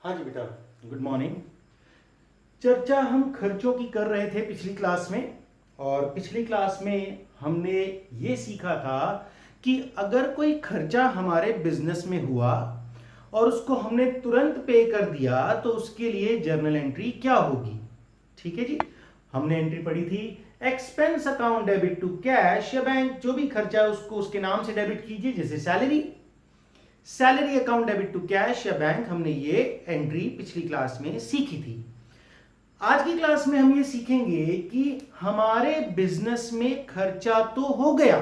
हाँ जी बेटा, good morning. चर्चा हम खर्चों की कर रहे थे पिछली क्लास में। और पिछली क्लास में हमने ये सीखा था कि अगर कोई खर्चा हमारे बिजनेस में हुआ और उसको हमने तुरंत पे कर दिया तो उसके लिए जर्नल एंट्री क्या होगी। ठीक है जी। हमने एंट्री पढ़ी थी, expense account debit to cash या बैंक, जो भी खर्चा है उसको उसके नाम से डेबिट कीजिए, जैसे salary. Salary account debit to cash या बैंक, हमने ये एंट्री पिछली क्लास में सीखी थी। आज की क्लास में हम ये सीखेंगे कि हमारे बिजनेस में खर्चा तो हो गया।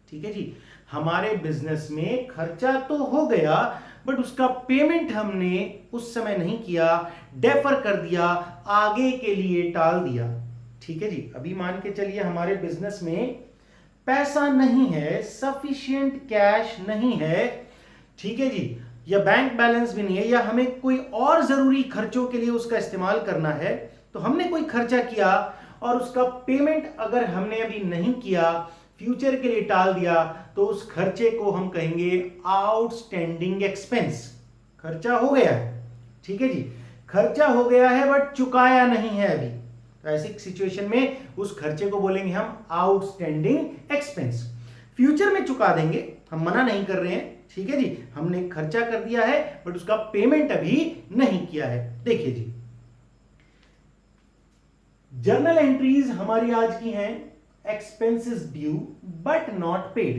ठीक है जी, हमारे बिजनेस में खर्चा तो हो गया, बट उसका पेमेंट हमने उस समय नहीं किया, डेफर कर दिया, आगे के लिए टाल दिया। ठीक है जी। अभी मान के चलिए हमारे बिजनेस में पैसा नहीं है, सफिशिएंट कैश नहीं है। ठीक है जी। या बैंक बैलेंस भी नहीं है, या हमें कोई और जरूरी खर्चों के लिए उसका इस्तेमाल करना है। तो हमने कोई खर्चा किया और उसका पेमेंट अगर हमने अभी नहीं किया, फ्यूचर के लिए टाल दिया, तो उस खर्चे को हम कहेंगे आउटस्टैंडिंग एक्सपेंस। खर्चा हो गया है, ठीक है जी, खर्चा हो गया है बट चुकाया नहीं है अभी, तो ऐसी सिचुएशन में उस खर्चे को बोलेंगे हम आउटस्टैंडिंग एक्सपेंस। फ्यूचर में चुका देंगे, हम मना नहीं कर रहे हैं। ठीक है जी, हमने खर्चा कर दिया है बट उसका पेमेंट अभी नहीं किया है। देखिए जी, जर्नल एंट्रीज हमारी आज की हैं, expenses due but not paid.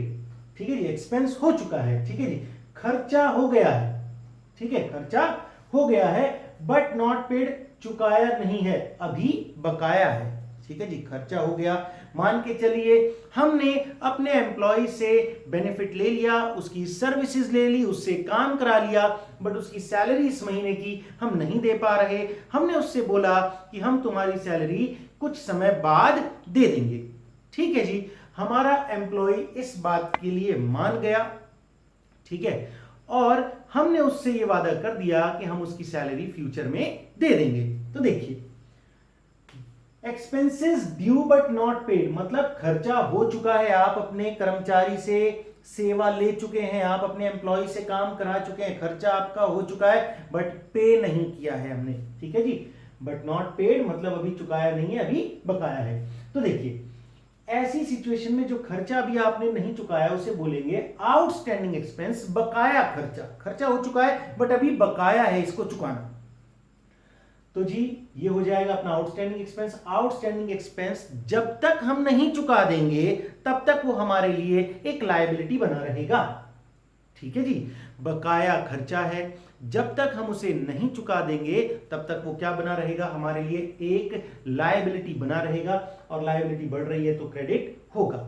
ठीक है जी, एक्सपेंस हो चुका है, ठीक है जी, खर्चा हो गया है, ठीक है, खर्चा हो गया है बट नॉट पेड, चुकाया नहीं है, अभी बकाया है। ठीक है जी, खर्चा हो गया। मान के चलिए हमने अपने एम्प्लॉय से बेनिफिट ले लिया, उसकी सर्विसेज ले ली, उससे काम करा लिया, बट उसकी सैलरी इस महीने की हम नहीं दे पा रहे। हमने उससे बोला कि हम तुम्हारी सैलरी कुछ समय बाद दे देंगे। ठीक है जी, हमारा एम्प्लॉय इस बात के लिए मान गया, ठीक है, और हमने उससे यह वादा कर दिया कि हम उसकी सैलरी फ्यूचर में दे देंगे। तो देखिए, expenses due but not paid मतलब खर्चा हो चुका है, आप अपने कर्मचारी से सेवा ले चुके हैं, आप अपने एम्प्लॉय से काम करा चुके हैं, खर्चा आपका हो चुका है बट पे नहीं किया है हमने। ठीक है जी, बट नॉट पेड मतलब अभी चुकाया नहीं है, अभी बकाया है। तो देखिए, ऐसी सिचुएशन में जो खर्चा अभी आपने नहीं चुकाया उसे बोलेंगे आउटस्टैंडिंग एक्सपेंस, बकाया खर्चा। खर्चा हो चुका है बट अभी बकाया है, इसको चुकाना। तो जी, ये हो जाएगा अपना आउटस्टैंडिंग एक्सपेंस। आउटस्टैंडिंग एक्सपेंस जब तक हम नहीं चुका देंगे तब तक वो हमारे लिए एक लायबिलिटी बना रहेगा। ठीक है जी, बकाया खर्चा है, जब तक हम उसे नहीं चुका देंगे तब तक वो क्या बना रहेगा, हमारे लिए एक लायबिलिटी बना रहेगा, और लायबिलिटी बढ़ रही है तो क्रेडिट होगा।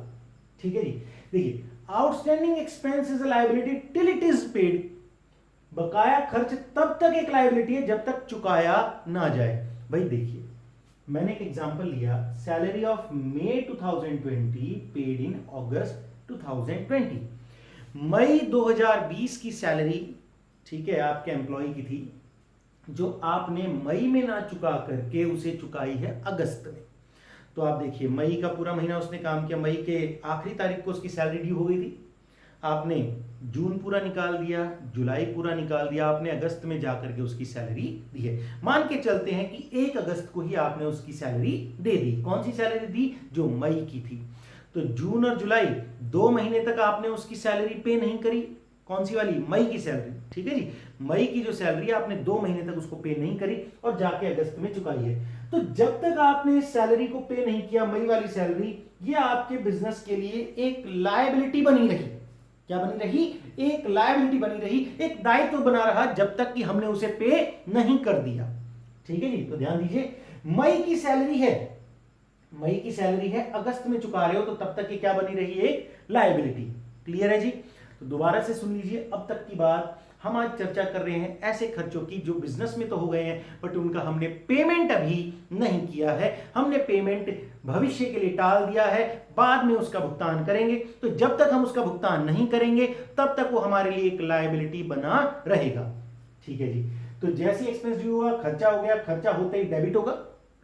ठीक है जी। देखिए, outstanding expense is a liability till it is paid. बकाया खर्च तब तक एक लायबिलिटी है जब तक चुकाया ना जाए। भाई देखिए, मैंने एक एग्जांपल लिया, salary of May 2020 paid in August 2020। मई 2020 की सैलरी, ठीक है, आपके एम्प्लॉय की थी, जो आपने मई में ना चुका करके उसे चुकाई है अगस्त में। तो आप देखिए, मई का पूरा महीना उसने काम किया, मई के आखिरी तारीख को उसकी सैलरी ड्यू हो गई थी, आपने जून पूरा निकाल दिया, जुलाई पूरा निकाल दिया, आपने अगस्त में जाकर के उसकी सैलरी दी है। मान के चलते हैं कि 1 अगस्त को ही आपने उसकी सैलरी दे दी। कौन सी सैलरी दी, जो मई की थी। तो जून और जुलाई 2 महीने तक आपने उसकी सैलरी पे नहीं करी। कौन सी वाली, मई की सैलरी। ठीक है जी, मई की जो सैलरी आपने 2 महीने तक उसको पे नहीं करी और जाके अगस्त में चुकाई है। तो जब तक आपने इस सैलरी को पे नहीं किया, मई वाली सैलरी, ये आपके बिजनेस के लिए एक लायबिलिटी बनी रही। क्या बनी रही, एक लायबिलिटी बनी रही, एक दायित्व बना रहा, जब तक कि हमने उसे पे नहीं कर दिया। ठीक है जी, तो ध्यान दीजिए, मई की सैलरी है, मई की सैलरी है, अगस्त में चुका रहे हो, तो तब तक ये क्या बनी रही, एक लायबिलिटी। क्लियर है जी। तो दोबारा से सुन लीजिए अब तक की बात। हम आज चर्चा कर रहे हैं ऐसे खर्चों की जो बिजनेस में तो हो गए हैं बट उनका हमने पेमेंट अभी नहीं किया है, हमने पेमेंट भविष्य के लिए टाल दिया है, बाद में उसका भुगतान करेंगे। तो जब तक हम उसका भुगतान नहीं करेंगे तब तक वो हमारे लिए एक लायबिलिटी बना रहेगा। ठीक है जी, तो जैसे एक्सपेंस ड्यू हुआ, खर्चा हो गया, खर्चा होते ही डेबिट होगा,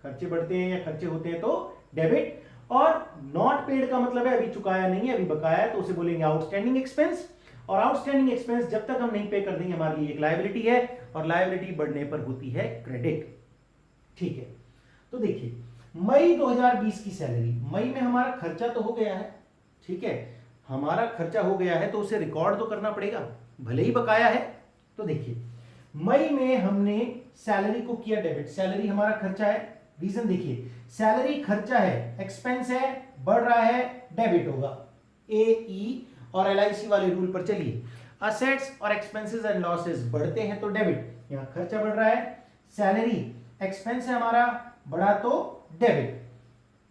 खर्चे बढ़ते हैं या खर्चे होते हैं तो डेबिट। और नॉट पेड का मतलब है अभी चुकाया नहीं है, अभी बकाया है, तो उसे बोलेंगे आउटस्टैंडिंग एक्सपेंस। और आउटस्टैंडिंग एक्सपेंस जब तक हम नहीं पे कर देंगे हमारे लिए एक लायबिलिटी है, और लायबिलिटी बढ़ने पर होती है क्रेडिट। ठीक है, तो देखिए मई 2020 की सैलरी, मई में हमारा खर्चा तो हो गया है, ठीक है, हमारा खर्चा हो गया है तो उसे रिकॉर्ड तो करना पड़ेगा, भले ही बकाया है। तो देखिए मई में हमने सैलरी को किया डेबिट, सैलरी हमारा खर्चा है, रीजन देखिए सैलरी खर्चा है, एक्सपेंस है, बढ़ रहा है, डेबिट होगा, ए ई और एलआईसी वाले रूल पर चलिए, असेट्स और एक्सपेंसेस एंड लॉसेस बढ़ते हैं तो डेबिट, यहां खर्चा बढ़ रहा है, सैलरी एक्सपेंस है हमारा, बढ़ा तो डेबिट,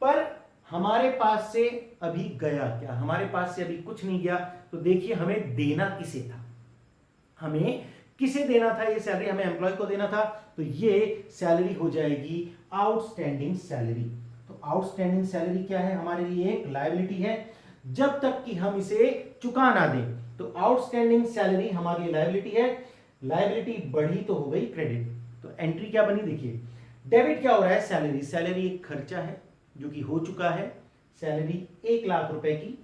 पर हमारे पास से अभी गया क्या, हमारे पास से अभी कुछ नहीं गया, तो देखिए हमें देना किसे था, हमें किसे देना था, ये सैलरी हमें एम्प्लॉय को देना था, तो ये सैलरी हो जाएगी आउटस्टैंडिंग सैलरी। तो आउटस्टैंडिंग सैलरी क्या है, हमारे लिए एक लायबिलिटी है जब तक कि हम इसे चुका ना दें, तो आउटस्टैंडिंग सैलरी हमारी लायबिलिटी है, लायबिलिटी बढ़ी तो हो गई क्रेडिट। तो एंट्री क्या बनी, देखिए डेबिट क्या हो रहा है, सैलरी, सैलरी एक खर्चा है जो कि हो चुका है, सैलरी 1,00,000 रुपए की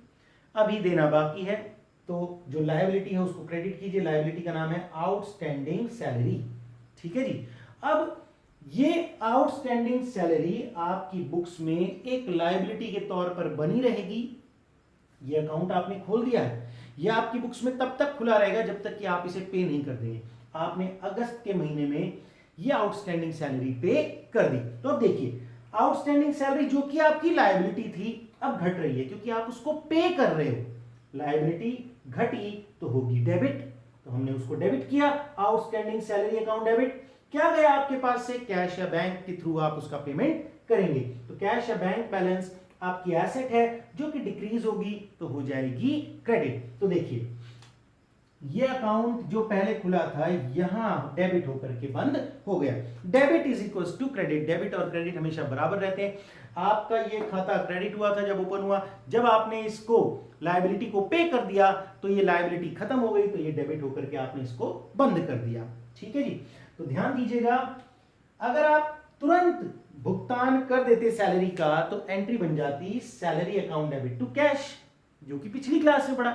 अभी देना बाकी है, तो जो लायबिलिटी है उसको क्रेडिट कीजिए, लायबिलिटी का नाम है आउटस्टैंडिंग सैलरी। ठीक है जी, अब ये आउटस्टैंडिंग सैलरी आपकी बुक्स में एक लायबिलिटी के तौर पर बनी रहेगी, ये अकाउंट आपने खोल दिया है, ये आपकी बुक्स में तब तक खुला रहेगा जब तक कि आप इसे पे नहीं कर देंगे। आपने अगस्त के महीने में ये आउटस्टैंडिंग सैलरी पे कर दी, तो अब देखिए आउटस्टैंडिंग सैलरी जो कि आपकी लायबिलिटी थी अब घट रही है क्योंकि आप उसको पे कर रहे हो, लायबिलिटी घटी तो होगी डेबिट, तो हमने उसको डेबिट किया, आउटस्टैंडिंग सैलरी अकाउंट डेबिट, क्या गया आपके पास से, कैश या बैंक के थ्रू आप उसका पेमेंट करेंगे, तो कैश या बैंक बैलेंस आपकी एसेट है जो कि डिक्रीज होगी तो हो जाएगी क्रेडिट। तो देखिए ये अकाउंट जो पहले खुला था यहां डेबिट होकर के बंद हो गया, debit is equal to credit, debit और क्रेडिट हमेशा बराबर रहते हैं। आपका ये खाता क्रेडिट हुआ था जब ओपन हुआ, जब आपने इसको लायबिलिटी को पे कर दिया तो ये लायबिलिटी खत्म हो गई, तो ये डेबिट होकर के आपने इसको बंद कर दिया। ठीक है जी, तो ध्यान दीजिएगा अगर आप तुरंत भुगतान कर देते सैलरी का तो एंट्री बन जाती salary account debit to cash, जो कि पिछली क्लास में पढ़ा,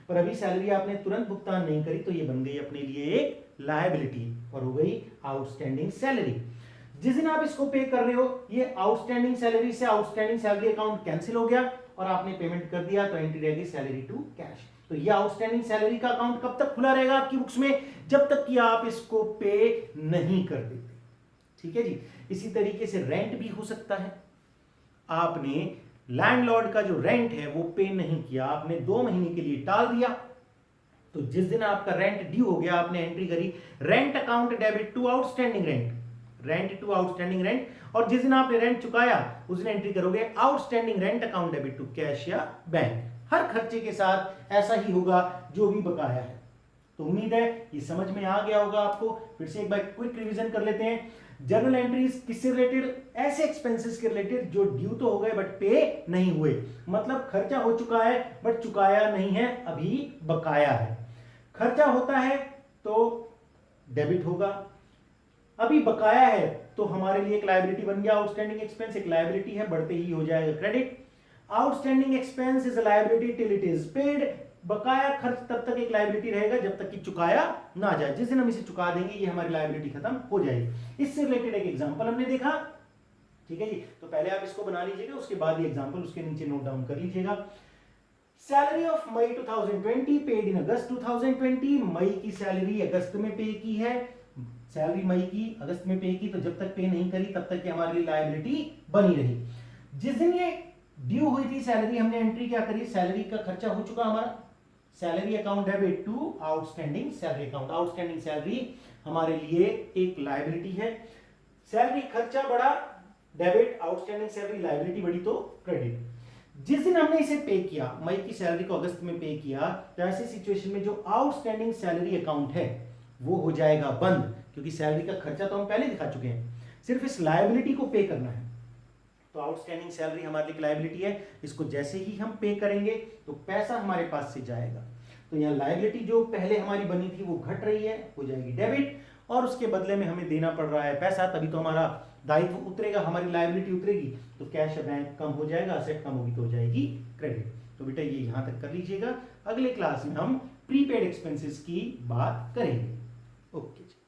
पर अभी सैलरी आपने तुरंत भुगतान नहीं करी तो ये बन गई अपने लिए एक लायबिलिटी और हो गई आउटस्टैंडिंग सैलरी। जिस दिन आप इसको पे कर रहे हो ये आउटस्टैंडिंग सैलरी से आउटस्टैंडिंग सैलरी अकाउंट कैंसिल हो गया और आपने पेमेंट कर दिया, तो एंट्री रहेगी सैलरी टू कैश। तो ये आउटस्टैंडिंग सैलरी का अकाउंट कब तक खुला रहेगा आपकी बुक्स में, जब तक कि आप इसको पे नहीं कर देते। ठीक है जी, इसी तरीके से रेंट भी हो सकता है, आपने लैंडलॉर्ड का जो रेंट है वो पे नहीं किया, आपने 2 महीने के लिए टाल दिया, तो जिस दिन आपका रेंट ड्यू हो गया आपने एंट्री करी rent account debit to outstanding rent, rent to outstanding rent, और जिस दिन आपने रेंट चुकाया उस दिन एंट्री करोगे outstanding rent account debit to cash या बैंक। हर खर्चे के साथ ऐसा ही होगा जो भी बकाया है। तो उम्मीद है ये समझ में आ गया होगा आपको। फिर से एक बार क्विक रिवीजन कर लेते हैं। जर्नल एंट्रीज किससे रिलेटेड, ऐसे एक्सपेंसेस के रिलेटेड जो ड्यू तो हो गए बट पे नहीं हुए, मतलब खर्चा हो चुका है बट चुकाया नहीं है, अभी बकाया है। खर्चा होता है तो डेबिट होगा, अभी बकाया है तो हमारे लिए एक लायबिलिटी बन गया, आउटस्टैंडिंग एक्सपेंस एक लायबिलिटी है, बढ़ते ही हो जाएगा credit. Outstanding expense is a liability till it is paid, बकाया खर्च तब तक एक लायबिलिटी रहेगा जब तक कि चुकाया ना जाए, जिस दिन हम इसे चुका देंगे ये हमारी लायबिलिटी खत्म हो जाएगी। इससे रिलेटेड एक एग्जांपल हमने देखा, ठीक है जी, तो पहले आप इसको बना लीजिएगा, उसके बाद ये एग्जांपल उसके नीचे नोट डाउन कर लीजिएगा। Salary of May 2020 paid in August 2020, मई की सैलरी अगस्त में पे की है, सैलरी मई की अगस्त में पे की, तो जब तक पे नहीं करी तब तक हमारे लिए लायबिलिटी बनी रही। जिस दिन ये ड्यू हुई थी सैलरी हमने एंट्री क्या करी, सैलरी का खर्चा हो चुका हमारा, salary account debit to outstanding salary account, outstanding salary हमारे लिए एक लायबिलिटी है, सैलरी खर्चा बढ़ा डेबिट, आउटस्टैंडिंग सैलरी लायबिलिटी बढ़ी तो क्रेडिट। जिस दिन हमने इसे पे किया, मई की सैलरी को अगस्त में पे किया, तो ऐसी सिचुएशन में जो आउटस्टैंडिंग सैलरी अकाउंट है वो हो जाएगा बंद, क्योंकि सैलरी का खर्चा तो हम पहले दिखा चुके हैं, सिर्फ इस लायबिलिटी को पे करना है। तो आउटस्टैंडिंग सैलरी हमारे लिए लायबिलिटी है, इसको जैसे ही हम पे करेंगे तो पैसा हमारे पास से जाएगा, तो यहाँ लायबिलिटी जो पहले हमारी बनी थी वो घट रही है, हो जाएगी डेबिट, और उसके बदले में हमें देना पड़ रहा है पैसा, तभी तो हमारा दायित्व उतरेगा, हमारी लायबिलिटी उतरेगी, तो कैश या बैंक कम हो जाएगा, असेट कम होगी तो हो जाएगी क्रेडिट। तो बेटा ये यहां तक कर लीजिएगा, अगले क्लास में हम प्रीपेड एक्सपेंसेस की बात करेंगे। ओके।